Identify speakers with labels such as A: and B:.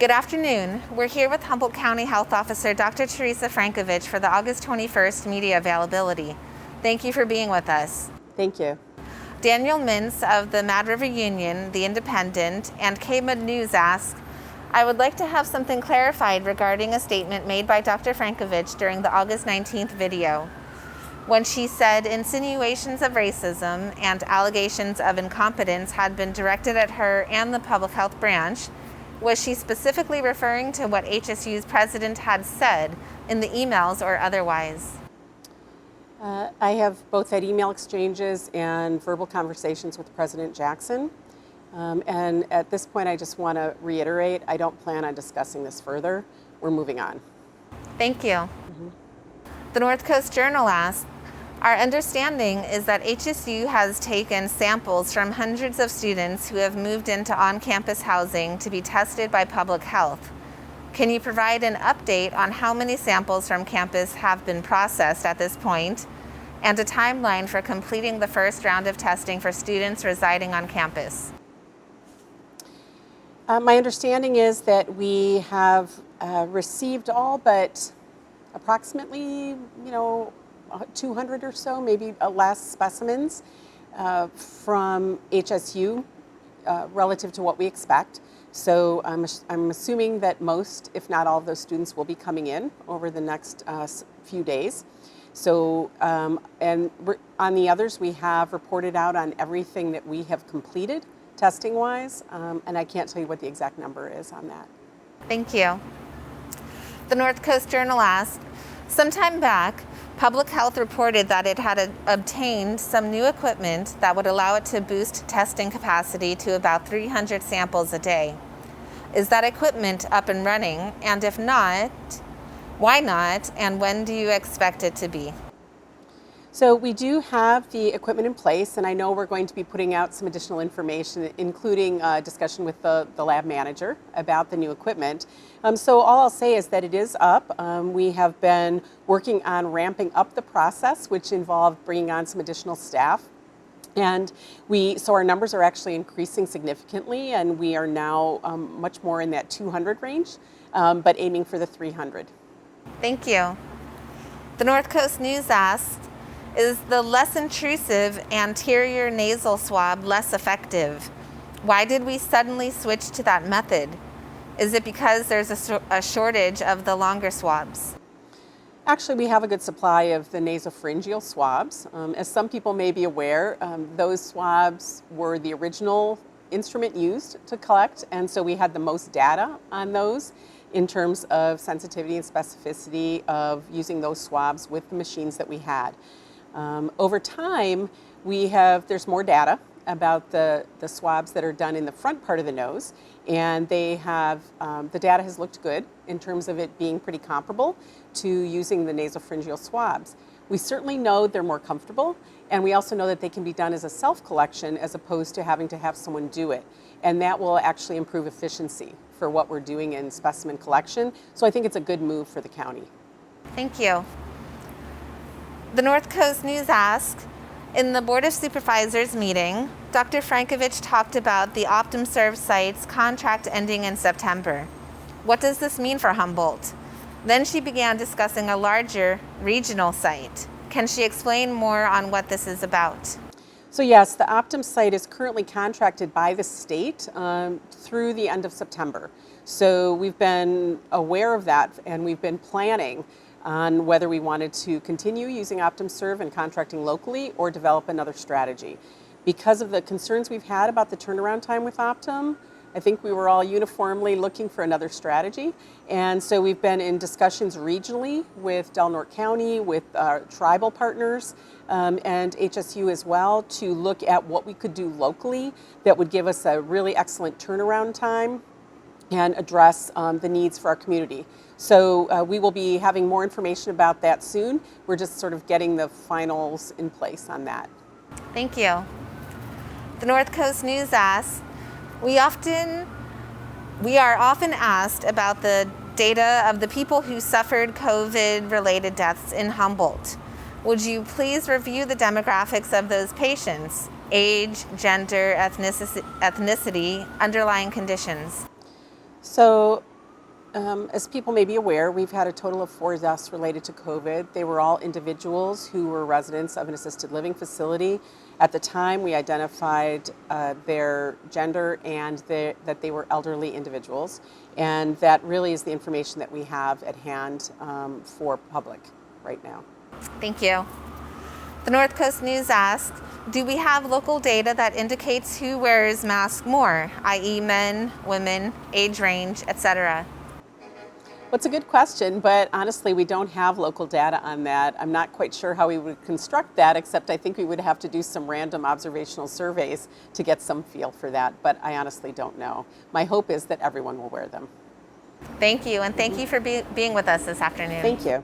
A: Good afternoon. We're here with Humboldt County Health Officer Dr. Teresa Frankovich for the August 21st media availability. Thank you for being with us.
B: Thank you.
A: Daniel Mintz of the Mad River Union, The Independent, and KMUD News asks, I would like to have something clarified regarding a statement made by Dr. Frankovich during the August 19th video, when she said insinuations of racism and allegations of incompetence had been directed at her and the public health branch. Was she specifically referring to what HSU's president had said in the emails or otherwise?
B: I have both had email exchanges and verbal conversations with President Jackson. And at this point, I just want to reiterate, I don't plan on discussing this further. We're moving on.
A: Thank you. The North Coast Journal asks, our understanding is that HSU has taken samples from hundreds of students who have moved into on-campus housing to be tested by public health. Can you provide an update on how many samples from campus have been processed at this point, and a timeline for completing the first round of testing for students residing on campus?
B: My understanding is that we have received all but approximately, 200 or so, maybe less specimens from HSU relative to what we expect. So I'm assuming that most, if not all of those students will be coming in over the next few days. So, and on the others, we have reported out on everything that we have completed testing-wise, and I can't tell you what the exact number is on that.
A: Thank you. The North Coast Journal asked, sometime back, Public Health reported that it had obtained some new equipment that would allow it to boost testing capacity to about 300 samples a day. Is that equipment up and running? And if not, why not? And when do you expect it to be?
B: So we do have the equipment in place, and I know we're going to be putting out some additional information, including a discussion with the lab manager about the new equipment. So all I'll say is that it is up. We have been working on ramping up the process, which involved bringing on some additional staff. And so our numbers are actually increasing significantly, and we are now much more in that 200 range, but aiming for the 300.
A: Thank you. The North Coast News asks, is the less intrusive anterior nasal swab less effective? Why did we suddenly switch to that method? Is it because there's a shortage of the longer swabs?
B: Actually, we have a good supply of the nasopharyngeal swabs. As some people may be aware, those swabs were the original instrument used to collect, and so we had the most data on those in terms of sensitivity and specificity of using those swabs with the machines that we had. Over time, there's more data about the swabs that are done in the front part of the nose, and the data has looked good in terms of it being pretty comparable to using the nasopharyngeal swabs. We certainly know they're more comfortable, and we also know that they can be done as a self-collection as opposed to having to have someone do it. And that will actually improve efficiency for what we're doing in specimen collection. So I think it's a good move for the county.
A: Thank you. The North Coast News asks, in the Board of Supervisors meeting, Dr. Frankovich talked about the Optum Serve site's contract ending in September. What does this mean for Humboldt? Then she began discussing a larger regional site. Can she explain more on what this is about?
B: So yes, the Optum site is currently contracted by the state through the end of September. So we've been aware of that, and we've been planning on whether we wanted to continue using Optum Serve and contracting locally or develop another strategy. Because of the concerns we've had about the turnaround time with Optum, I think we were all uniformly looking for another strategy. And so we've been in discussions regionally with Del Norte County, with our tribal partners, and HSU as well, to look at what we could do locally that would give us a really excellent turnaround time and address the needs for our community. So we will be having more information about that soon. We're just sort of getting the finals in place on that.
A: Thank you. The North Coast News asks, we are often asked about the data of the people who suffered COVID-related deaths in Humboldt. Would you please review the demographics of those patients? Age, gender, ethnicity, underlying conditions.
B: So As people may be aware, we've had a total of 4 deaths related to COVID. They were all individuals who were residents of an assisted living facility. At the time, we identified their gender and that they were elderly individuals. And that really is the information that we have at hand for public right now.
A: Thank you. The North Coast News asks, do we have local data that indicates who wears masks more, i.e. men, women, age range, etc.?
B: Well, it's a good question, but honestly, we don't have local data on that. I'm not quite sure how we would construct that, except I think we would have to do some random observational surveys to get some feel for that, but I honestly don't know. My hope is that everyone will wear them.
A: Thank you, and thank you for being with us this afternoon.
B: Thank you.